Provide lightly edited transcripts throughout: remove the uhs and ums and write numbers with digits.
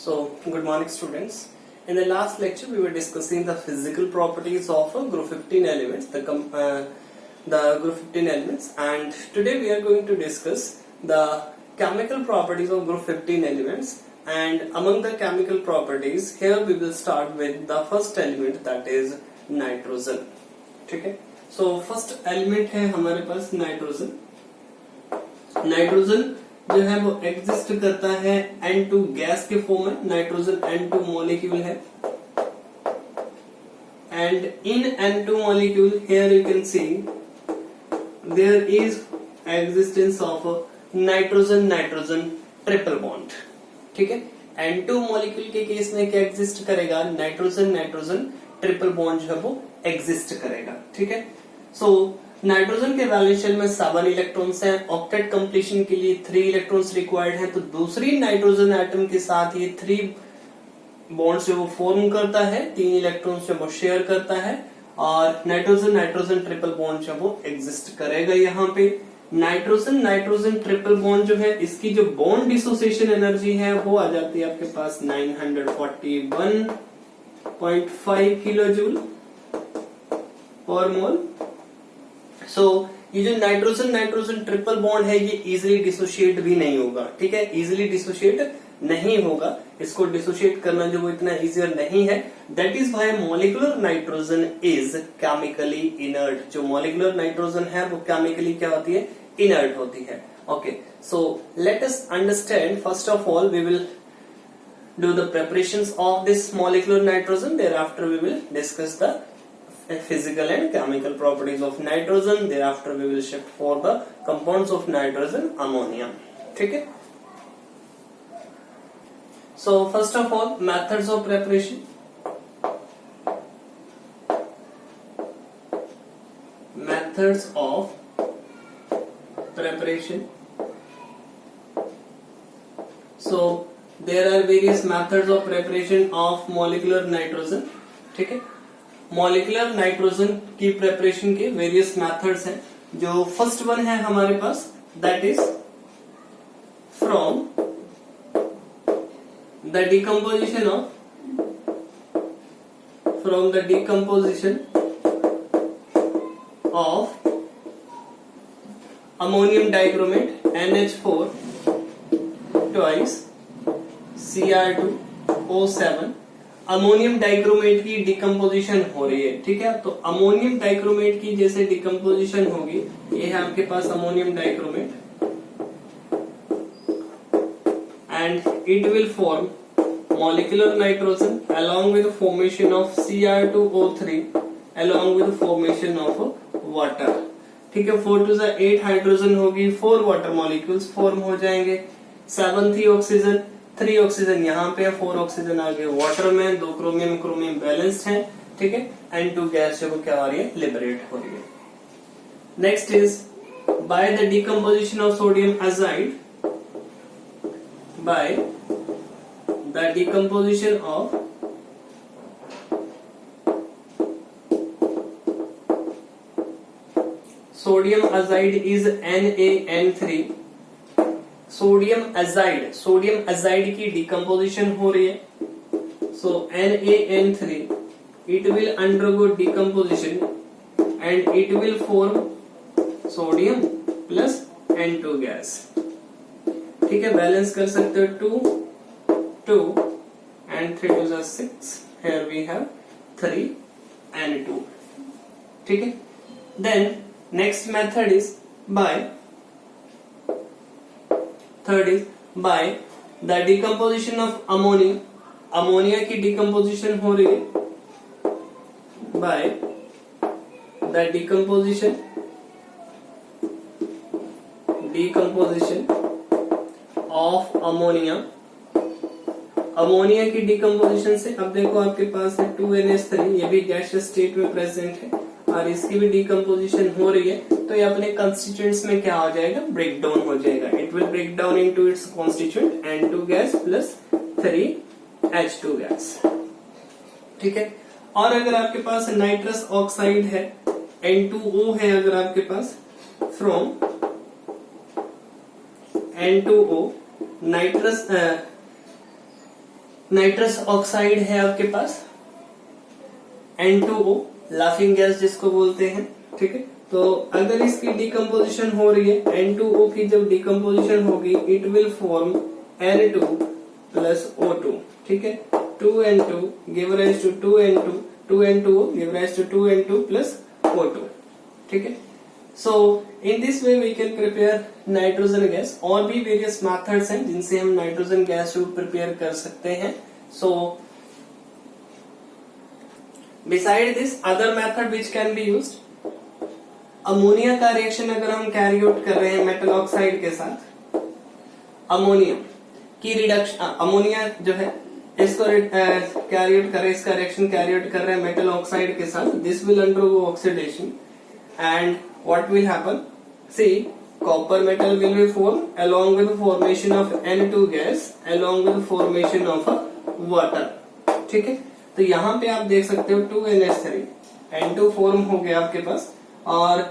So, good morning students. In the last lecture we were discussing the physical properties of group 15 elements, the group 15 elements, and today we are going to discuss the chemical properties of group 15 elements. And among the chemical properties, here we will start with the first element, that is nitrogen. ठीक है? So first element है हमारे पास nitrogen. Nitrogen जो है वो exist करता है N2 gas के फॉर्म में. नाइट्रोजन N2 मॉलिक्यूल है, and in N2 molecule here you can see there is existence of nitrogen triple bond. ठीक है, N2 मॉलिक्यूल के केस में क्या एग्जिस्ट करेगा? नाइट्रोजन ट्रिपल बॉन्ड जो है वो एग्जिस्ट करेगा. ठीक है, सो नाइट्रोजन के वैलेंस शेल में 7 इलेक्ट्रॉन्स हैं. ऑक्टेट कंप्लीशन के लिए 3 इलेक्ट्रॉन्स रिक्वायर्ड हैं. तो दूसरी नाइट्रोजन एटम के साथ ये 3 बॉन्ड्स जो वो फॉर्म करता है, 3 इलेक्ट्रॉन्स जो वो शेयर करता है, और नाइट्रोजन ट्रिपल बॉन्ड जो वो एग्जिस्ट करेगा. यहाँ पे नाइट्रोजन ट्रिपल बॉन्ड जो है, इसकी जो बॉन्ड डिसोसिएशन एनर्जी है वो आ जाती है आपके पास 941.5 किलो जूल पर मोल. सो ये जो नाइट्रोजन ट्रिपल बॉन्ड है ये इजिली डिसोशिएट भी नहीं होगा. ठीक है, इजिली डिसोशिएट नहीं होगा. इसको डिसोशिएट करना जो वो इतना इजियर नहीं है. That is why molecular nitrogen is chemically inert. जो मॉलिक्यूलर नाइट्रोजन है वो केमिकली क्या होती है? इनर्ट होती है. Okay, so let us understand. First of all we will do the preparations of this molecular nitrogen. Thereafter we will discuss the physical and chemical properties of nitrogen. Thereafter we will shift for the compounds of nitrogen, ammonia. ठीक है, so first of all methods of preparation. Methods of preparation. So there are various methods of preparation of molecular nitrogen. ठीक है, molecular nitrogen की preparation के various methods हैं. जो first one है हमारे पास, that is from the decomposition of ammonium dichromate NH4 twice Cr2O7. Ammonium dichromate की डिकम्पोजिशन हो रही है. ठीक है, तो अमोनियम डाइक्रोमेट की जैसे डिकम्पोजिशन होगी, ये है आपके पास ammonium dichromate, and it will form molecular nitrogen along with the formation of Cr2O3 along with the formation of water. ठीक है, 4 to 8 हाइड्रोजन होगी, 4 वाटर मॉलिक्यूल्स फॉर्म हो जाएंगे. 7 थी ऑक्सीजन, 3 ऑक्सीजन यहाँ पे है, 4 ऑक्सीजन आगे वाटर में, 2 क्रोमियम बैलेंस्ड है. ठीक है, N2 गैस जो क्या हो रही है? लिबरेट हो रही है. Next is by the decomposition of sodium azide, by the decomposition of sodium azide is NaN3. Sodium azide की डिकम्पोजिशन हो रही है. सो NaN3 it will undergo decomposition and it will form sodium plus N2 gas. ठीक है, balance कर सकते हो 2 and 3 to the 6. Here we have 3 N2. ठीक है, then next method is third is by the decomposition of ammonia. Ammonia की decomposition हो रही है by the decomposition of ammonia. Ammonia की डिकम्पोजिशन से अब देखो आपके पास है 2NH3, ये भी गैसियस स्टेट में प्रेजेंट है, और इसकी भी डिकम्पोजिशन हो रही है. तो ये अपने कंस्टिट्यूएंट्स में क्या हो जाएगा? ब्रेक डाउन हो जाएगा. It will break down into its constituent N2 gas plus 3H2 gas. ठीक है, और अगर आपके पास नाइट्रस ऑक्साइड है, N2O है, अगर आपके पास from N2O nitrous nitrous oxide है आपके पास, N2O लाफिंग गैस जिसको बोलते हैं, ठीक है। तो अगर इसकी डिकम्पोजिशन हो रही है, N2O की जब डिकम्पोजिशन होगी, it will form N2 plus O2, ठीक है। 2N2 give rise to 2N2, 2N2O give rise to 2N2 plus O2, ठीक है। So in this way we can prepare nitrogen gas. और भी वेरियस मेथड्स हैं जिनसे हम नाइट्रोजन गैस को प्रिपेयर कर सकते हैं। So beside this other method which can be used, ammonia का रिएक्शन अगर हम कैरी आउट कर रहे हैं मेटल ऑक्साइड के साथ, अमोनिया की रिडक्शन, अमोनिया जो है इसको कैरी आउट कर रहे हैं, इसका रिएक्शन कैरी आउट कर रहे हैं मेटल ऑक्साइड के साथ, this will undergo oxidation and what will happen, see copper metal will be form along with the formation of N2 gas along with the formation of water, ठीक है। तो यहाँ पे आप देख सकते हो 2NH3, N2 फॉर्म हो गया आपके पास और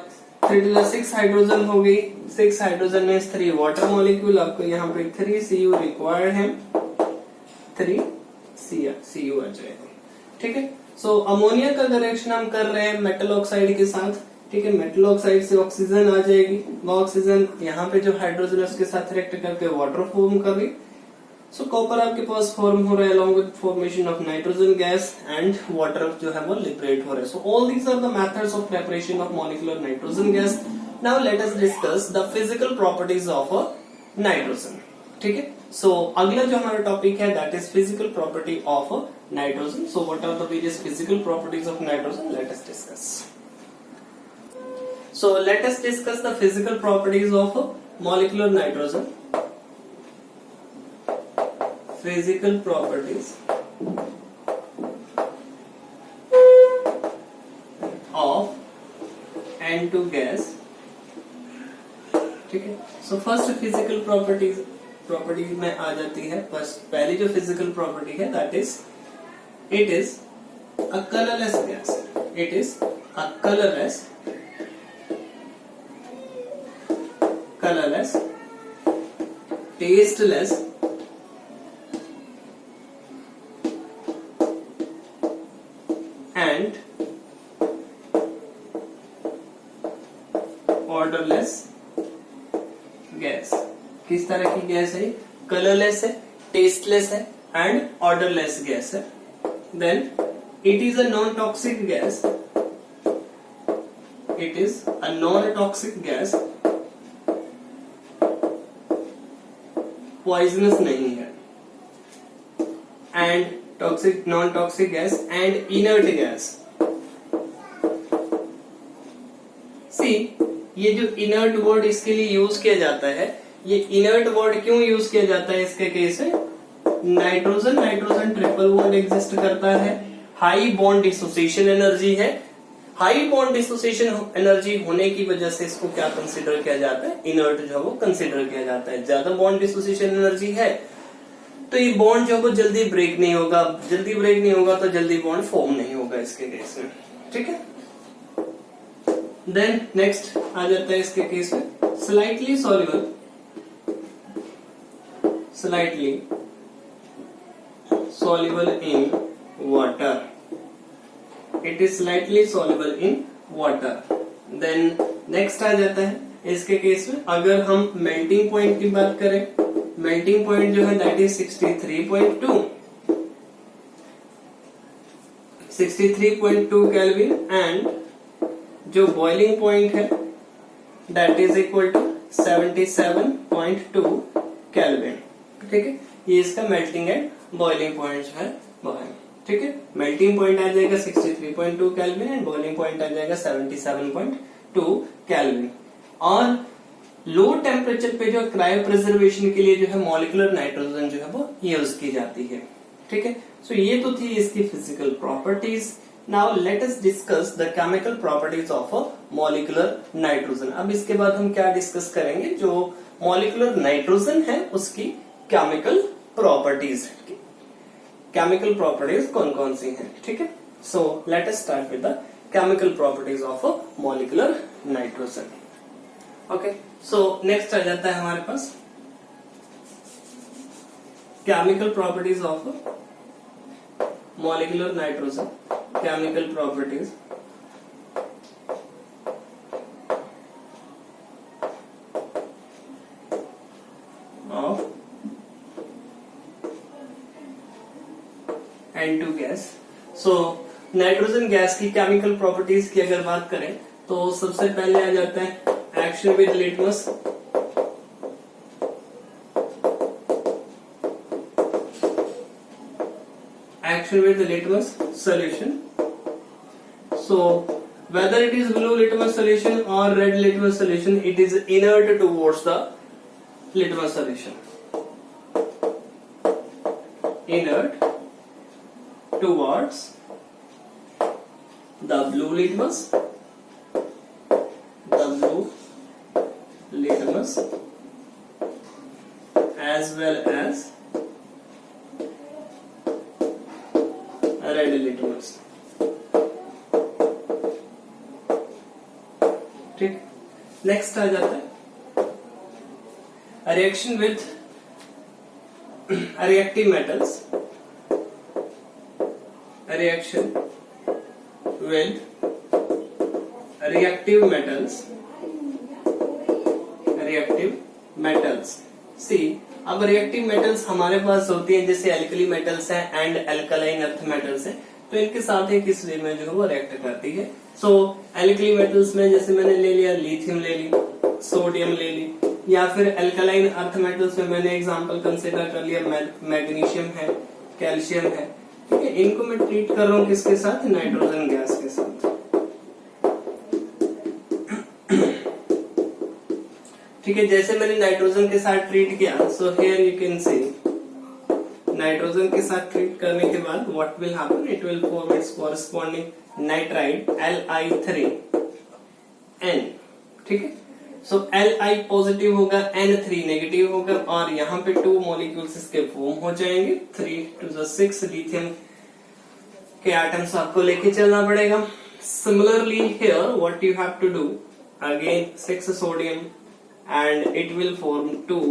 3 हाइड्रोजन हो गई, 6 हाइड्रोजन में 3 वाटर मॉलिक्यूल, आपको यहाँ पे 3 Cu रिक्वायर्ड है, 3 Cu आ जाएगा, ठीक है। सो अमोनिया का रिएक्शन हम कर रहे हैं मेटल ऑक्साइड के साथ, ठीक है। मेटल ऑक्साइड से ऑक्सीजन आ जाएगी, वो ऑक्सीजन यहाँ पे जो हाइड्रोजन है उसके साथ रिएक्ट करके वाटर फॉर्म कर रही। सो कॉपर आपके पास फॉर्म हो रहा है along with formation of nitrogen gas and water जो है वो लिबरेट हो रहा है। So all these are the methods of preparation of molecular nitrogen gas. Now let us discuss the physical properties of nitrogen, ठीक है। सो अगला जो हमारा टॉपिक है that is physical property of nitrogen. So what are the various physical properties of nitrogen, let us discuss. So let us discuss the physical properties of molecular nitrogen. Physical properties of N2 gas, ठीक है। So first physical properties में आ जाती है, first पहली जो physical property है that is it is a colorless gas. It is a colorless, tasteless, and odorless gas. किस तरह की गैस है? कलरलेस है, टेस्टलेस है एंड ऑर्डरलेस गैस है। Then it is a non toxic gas, it is a non toxic gas, poisonous नहीं है, and toxic, non toxic gas and inert gas. See ये जो इनर्ट वर्ड इसके लिए यूज किया जाता है, ये इनर्ट वर्ड क्यों यूज किया जाता है इसके केस में? नाइट्रोजन ट्रिपल बॉन्ड एग्जिस्ट करता है, हाई बॉन्ड डिसोसिएशन एनर्जी है, हाई बॉन्ड डिसोसिएशन एनर्जी होने की वजह से इसको क्या कंसीडर किया जाता है? इनर्ट जो है वो कंसीडर किया जाता है। ज्यादा बॉन्ड डिसोसिएशन एनर्जी है तो ये बॉन्ड जो है वो जल्दी ब्रेक नहीं होगा, जल्दी ब्रेक नहीं होगा तो जल्दी बॉन्ड फॉर्म नहीं होगा इसके केस में, ठीक है। देन नेक्स्ट आ जाता है इसके केस में slightly soluble, slightly soluble in water, it is slightly soluble in water. Then next आ जाता है इसके केस में, अगर हम मेल्टिंग पॉइंट की बात करें, मेल्टिंग पॉइंट जो है दैट इज 63.2 केल्विन एंड जो बॉइलिंग पॉइंट है that is equal to 77.2 kelvin, ठीक है। ये इसका मेल्टिंग एंड बॉइलिंग पॉइंट जो है वो है, ठीक है। मेल्टिंग पॉइंट आ जाएगा 63.2 केल्विन एंड बॉइलिंग पॉइंट आ जाएगा 77.2 केल्विन। और लो टेम्परेचर पे जो क्रायो प्रिजर्वेशन के लिए जो है मॉलिक्यूलर नाइट्रोजन जो है वो यूज की जाती है, ठीक है। सो ये तो थी इसकी physical properties. Now let us discuss the chemical properties of molecular nitrogen. अब इसके बाद हम क्या डिस्कस करेंगे, जो मॉलिक्यूलर नाइट्रोजन है उसकी केमिकल प्रॉपर्टीज, केमिकल प्रॉपर्टीज कौन कौन सी हैं, ठीक है। So let us start with the chemical properties of molecular nitrogen. Okay, so next आ जाता है हमारे पास chemical properties of molecular nitrogen chemical properties of N2 gas. सो नाइट्रोजन गैस की केमिकल प्रॉपर्टीज की अगर बात करें तो सबसे पहले आ जाता है action with litmus. Action with the litmus solution. So whether it is blue litmus solution or red litmus solution, it is inert towards the litmus solution. Inert towards the blue litmus, as well as red litmus. ठीक, next आ जाता है reaction with reactive metals. Reaction with reactive metals. See, अब reactive metals हमारे पास होती हैं जैसे एल्कली मेटल्स हैं एंड एल्कलाइन अर्थ मेटल्स हैं, तो इनके साथ एक किस वे में जो है वो रिएक्ट करती है। सो एल्कली मेटल्स में जैसे मैंने ले लिया लिथियम ले ली, सोडियम ले ली, या फिर एल्कलाइन अर्थ मेटल्स में मैंने एग्जांपल कंसीडर कर लिया मैग्नीशियम है, कैल्शियम है। ठीक है, इनको मैं ट्रीट कर रहा हूँ किसके साथ? नाइट्रोजन गैस के साथ। ठीक है, जैसे मैंने नाइट्रोजन के साथ ट्रीट किया, so here you can see nitrogen के साथ ट्रीट करने के बाद what will happen, it will form its corresponding nitride Li3n। ठीक है, सो Li पॉजिटिव होगा, N3 नेगेटिव होगा, और यहाँ पे 2 मॉलिक्यूल्स इसके फॉर्म हो जाएंगे। 3 to the 6 लिथियम के एटम्स आपको लेके चलना पड़ेगा। Similarly here what you have to do, again 6 sodium and it will form 2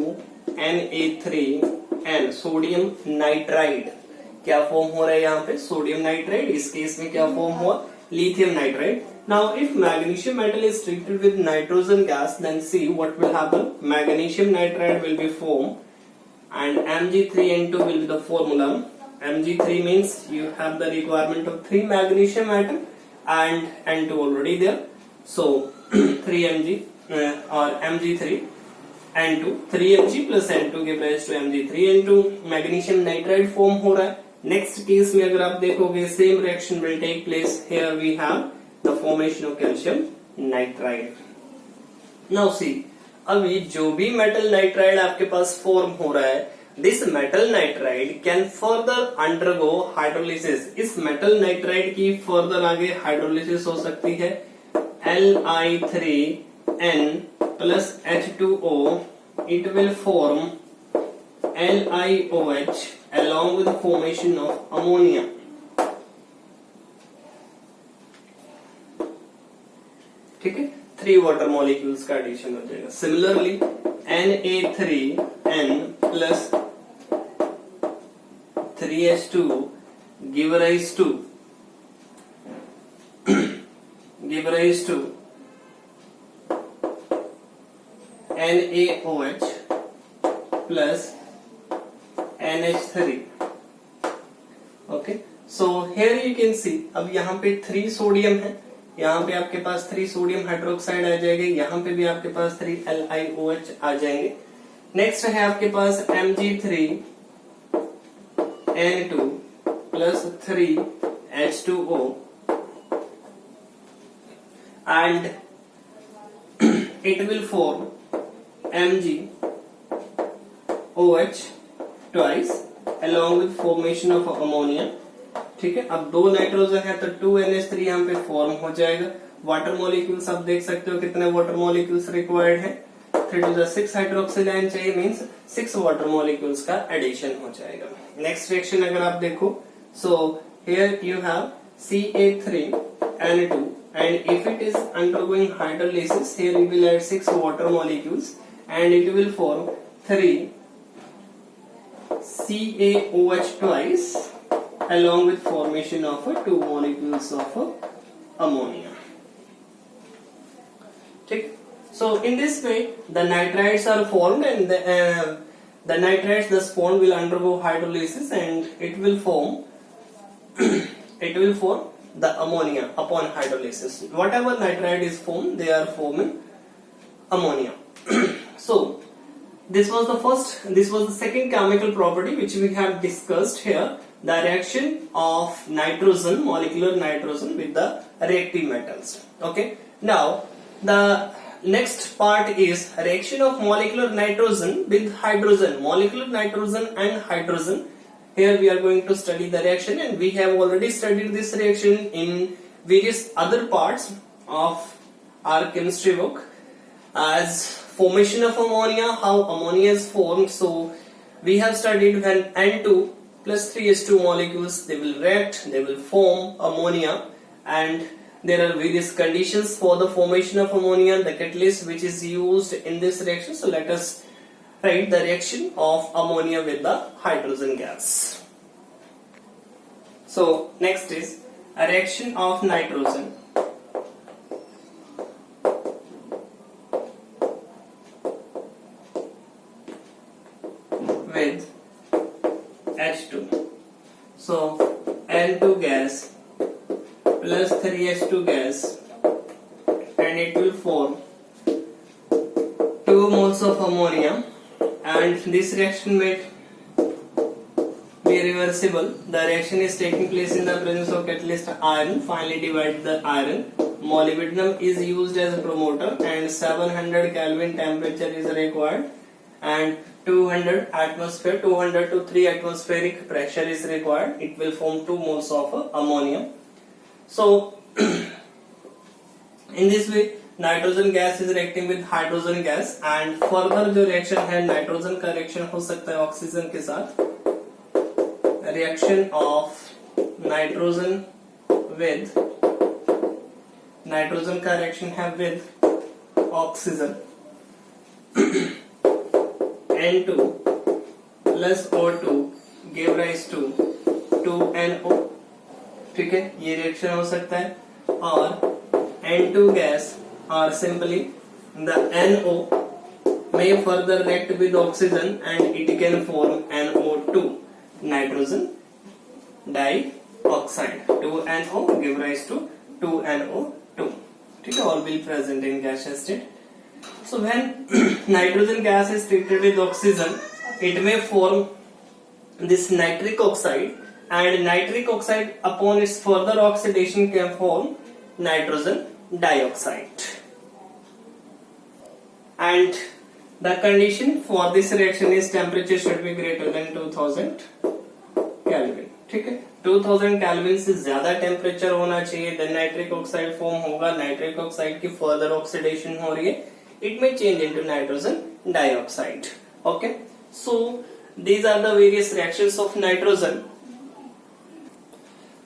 Na3n sodium nitride. क्या फॉर्म हो रहा है यहाँ पे? Sodium nitride. इस केस में क्या फॉर्म हुआ? Lithium nitride. Now if magnesium metal is treated with nitrogen gas, then see what will happen. Magnesium nitride will be formed and Mg3n2 will be the formula. Mg3 means you have the requirement of 3 magnesium atom and N2 already there, so 3Mg और Mg3 N2, 3Mg plus N2 give rise to Mg3N2, magnesium nitride form हो रहा है। Next case में अगर आप देखोगे same reaction will take place, here we have the formation of calcium nitride. Now see, अभी जो भी मेटल नाइट्राइड आपके पास फॉर्म हो रहा है, this metal nitride can further undergo hydrolysis. इस मेटल नाइट्राइड की फर्दर आगे हाइड्रोलिसिस हो सकती है। Li3n plus H2O, it will form LiOH along with the formation of ammonia. ठीक है, 3 वाटर मॉलिक्यूल्स का एडिशन हो जाएगा। Similarly Na3n plus 3H2 give rise to NaOH plus NH3। Okay, so here you can सी, अब यहाँ पे 3 sodium है, यहाँ पे आपके पास 3 सोडियम हाइड्रोक्साइड आ जाएंगे, यहाँ पे भी आपके पास 3 LiOH आ जाएंगे। नेक्स्ट है आपके पास Mg3n2 plus 3H2O and it will form MgOH twice along with formation of ammonia। ठीक है, अब 2 नाइट्रोजन है तो 2NH3 यहाँ पे फॉर्म हो जाएगा। वाटर मॉलिक्यूल्स आप देख सकते हो कितने वाटर मॉलिक्यूल्स रिक्वायर्ड है, 3 to the 6 हाइड्रोक्सिल आयन चाहिए, मींस 6 वाटर मॉलिक्यूल्स का एडिशन हो जाएगा। नेक्स्ट रिएक्शन अगर आप देखो, सो here you have Ca3n2 and if it is undergoing hydrolysis, here you will add 6 water molecules and it will form 3 CaOH twice along with formation of two molecules of ammonia. ठीक. So in this way the nitrites are formed, and the nitrites thus formed will undergo hydrolysis and it will form the ammonia upon hydrolysis. Whatever nitrite is formed, they are forming ammonia. So this was the second chemical property which we have discussed here, the reaction of nitrogen, molecular nitrogen, with the reactive metals. Okay, now the next part is reaction of molecular nitrogen with hydrogen. Molecular nitrogen and hydrogen, here we are going to study the reaction, and we have already studied this reaction in various other parts of our chemistry book, as formation of ammonia, how ammonia is formed. So we have studied when N2 plus 3H2 molecules, they will react, they will form ammonia, and there are various conditions for the formation of ammonia, the catalyst which is used in this reaction. So let us write the reaction of ammonia with the hydrogen gas. So next is a reaction of nitrogen with H2. So N2 gas plus 3H2 gas, and it will form 2 moles of ammonia, and this reaction may be reversible. The reaction is taking place in the presence of catalyst iron. Finally divide the iron. Molybdenum is used as a promoter, and 700 Kelvin temperature is required, and 200 to 3 atmospheric pressure is required. It will form 2 moles of ammonia. So in this way nitrogen gas is reacting with hydrogen gas, and further जो reaction है nitrogen का reaction हो सकता है oxygen के साथ, reaction of nitrogen with nitrogen का reaction है with oxygen N2 plus O2 give rise to 2NO. ठीक है, ये रिएक्शन हो सकता है, और N2 gas or simply the NO may further react with oxygen and it can form NO2, nitrogen dioxide. 2NO give rise to 2NO2. ठीक है, all will present in gaseous state. So when nitrogen gas is treated with oxygen, it may form this nitric oxide, and nitric oxide upon its further oxidation can form nitrogen dioxide. And the condition for this reaction is temperature should be greater than 2000 Kelvin. ठीक है, 2000 Kelvin से ज्यादा temperature होना चाहिए, then nitric oxide form होगा. Nitric oxide की further oxidation हो रही है, it may change into nitrogen dioxide. Okay, so these are the various reactions of nitrogen.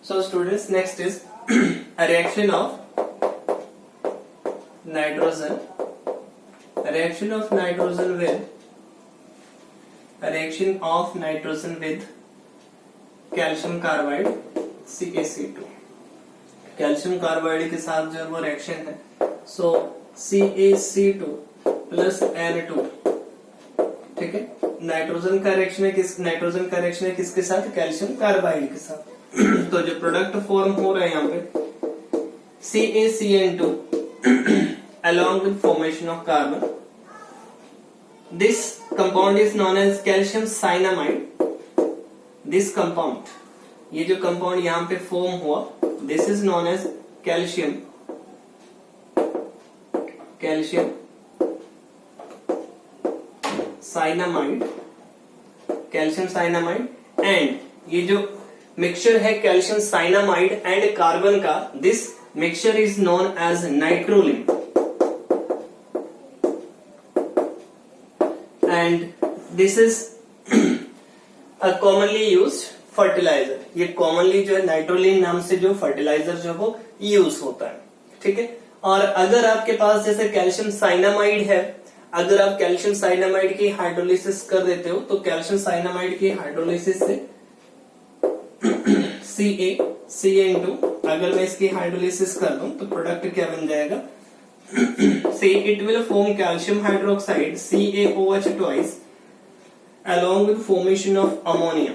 So students, next is a reaction of nitrogen, a reaction of nitrogen with calcium carbide CaC2. Calcium carbide के साथ जो वो reaction है, सो CaC2 plus N2. ठीक है, nitrogen का reaction है किसके साथ? कैल्शियम कार्बाइड के साथ. तो जो प्रोडक्ट फॉर्म हो रहा है यहाँ पे CaCN2 along with formation of carbon. This compound is known as calcium cyanamide. This compound, ये जो compound यहाँ पे फॉर्म हुआ, this is known as calcium cyanamide, and ये जो मिक्सचर है कैल्शियम साइनामाइड एंड कार्बन का, this mixture is known as nitrolim, and this is a commonly used fertiliser. ये कॉमनली जो है नाइट्रोलिन नाम से जो फर्टिलाइजर जो वो यूज होता है. ठीक है, और अगर आपके पास जैसे कैल्शियम साइनामाइड है, अगर आप कैल्शियम साइनामाइड की हाइड्रोलिसिस कर देते हो, तो कैल्शियम साइनामाइड की हाइड्रोलिसिस से सी ए इंटू, अगर मैं इसकी हाइड्रोलिसिस कर दूं तो प्रोडक्ट क्या बन जाएगा, see it will form calcium hydroxide CaOH twice along with formation of ammonia,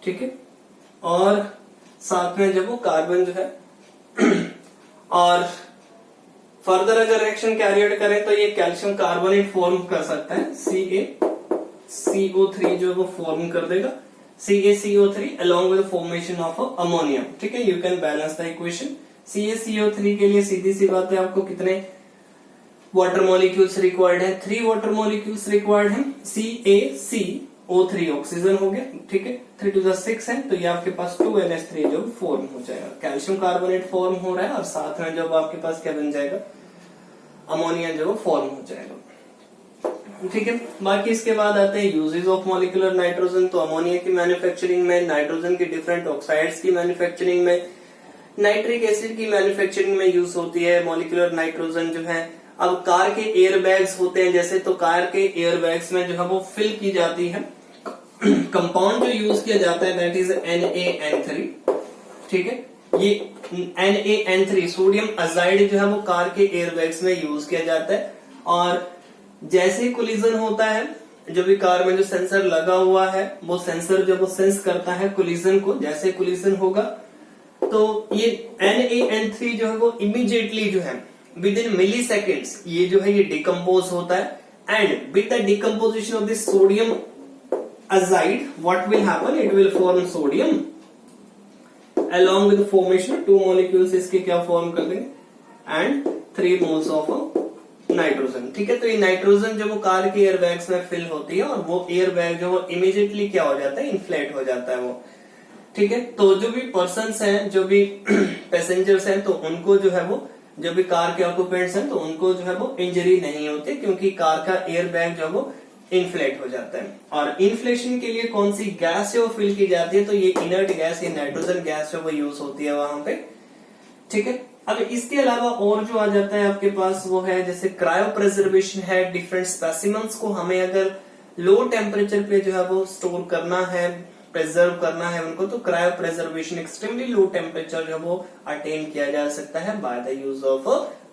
ठीक है। और साथ में जब वो कार्बन जो है और फर्दर अगर रिएक्शन कैरी आउट करें तो ये कैल्शियम कार्बोनेट फॉर्म कर सकता है, CaCO3 जो वो फॉर्म कर देगा, CaCO3 along with formation of ammonia, ठीक है। You can balance the equation. CaCO3 के लिए सीधी सी बात है, आपको कितने वाटर मॉलिक्यूल्स रिक्वायर्ड है, 3 वाटर मॉलिक्यूल्स रिक्वायर्ड है। CaCO3 ऑक्सीजन हो गया, ठीक है, 3 to the 6 है, तो ये आपके पास 2NH3 जो फॉर्म हो जाएगा, कैल्शियम कार्बोनेट फॉर्म हो रहा है और साथ में जब आपके पास क्या बन जाएगा, अमोनिया जो फॉर्म हो जाएगा, ठीक है। बाकी इसके बाद आते हैं यूजेस ऑफ मॉलिक्यूलर नाइट्रोजन। तो अमोनिया की मैन्युफैक्चरिंग में, नाइट्रोजन की डिफरेंट ऑक्साइड्स की मैन्युफैक्चरिंग में, नाइट्रिक एसिड की मैन्युफैक्चरिंग में यूज होती है मॉलिक्यूलर नाइट्रोजन जो है। अब कार के एयर बैग्स होते हैं जैसे, तो कार के एयर बैग्स में जो है वो फिल की जाती है, कंपाउंड जो यूज किया जाता है दैट इज NaN3, ठीक है। ये NaN3 सोडियम अजाइड जो है वो कार के एयर बैग्स में यूज किया जाता है। और जैसे कोलिजन होता है, जो भी कार में जो सेंसर लगा हुआ है वो सेंसर जब वो सेंस करता है कोलिजन को, जैसे कोलिजन होगा तो ये NaN3 जो है वो इमीडिएटली जो है विद इन मिली सेकेंड्स ये जो है ये डिकम्पोज होता है, and with the decomposition of this sodium azide what will happen, it will form sodium along with the formation of 2 molecules, इसके क्या फॉर्म कर देंगे एंड 3 moles ऑफ नाइट्रोजन, ठीक है। तो ये नाइट्रोजन जो वो कार के एयर बैग्स में फिल होती है और वो एयर बैग जो वो इमीडिएटली क्या हो जाता है, इन्फ्लेट हो जाता है वो, ठीक है। तो जो भी पर्सन्स हैं, जो भी पैसेंजर्स हैं, तो उनको जो है वो, जो भी कार के ऑक्यूपेंट्स हैं, तो उनको जो है वो इंजरी नहीं होती, क्योंकि कार का एयर बैग जो वो इन्फ्लेट हो जाता है। और इन्फ्लेशन के लिए कौन सी गैस जो फिल की जाती है, तो ये इनर्ट गैस, ये नाइट्रोजन गैस जो वो यूज होती है वहां पे, ठीक है। अब इसके अलावा और जो आ जाता है आपके पास वो है जैसे क्रायो प्रिजर्वेशन है, डिफरेंट स्पेसिमेंस को हमें अगर लो टेम्परेचर पे जो है वो स्टोर करना है, प्रिजर्व करना है उनको, तो cryo preservation extremely low temperature जो वो अटेन किया जा सकता है by the use of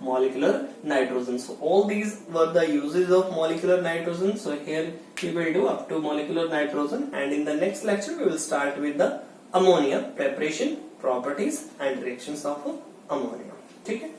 molecular nitrogen. So all these were the uses of molecular nitrogen. So here we will do up to molecular nitrogen, and in the next lecture we will start with the ammonia preparation, properties and reactions of ammonia. ठीक है।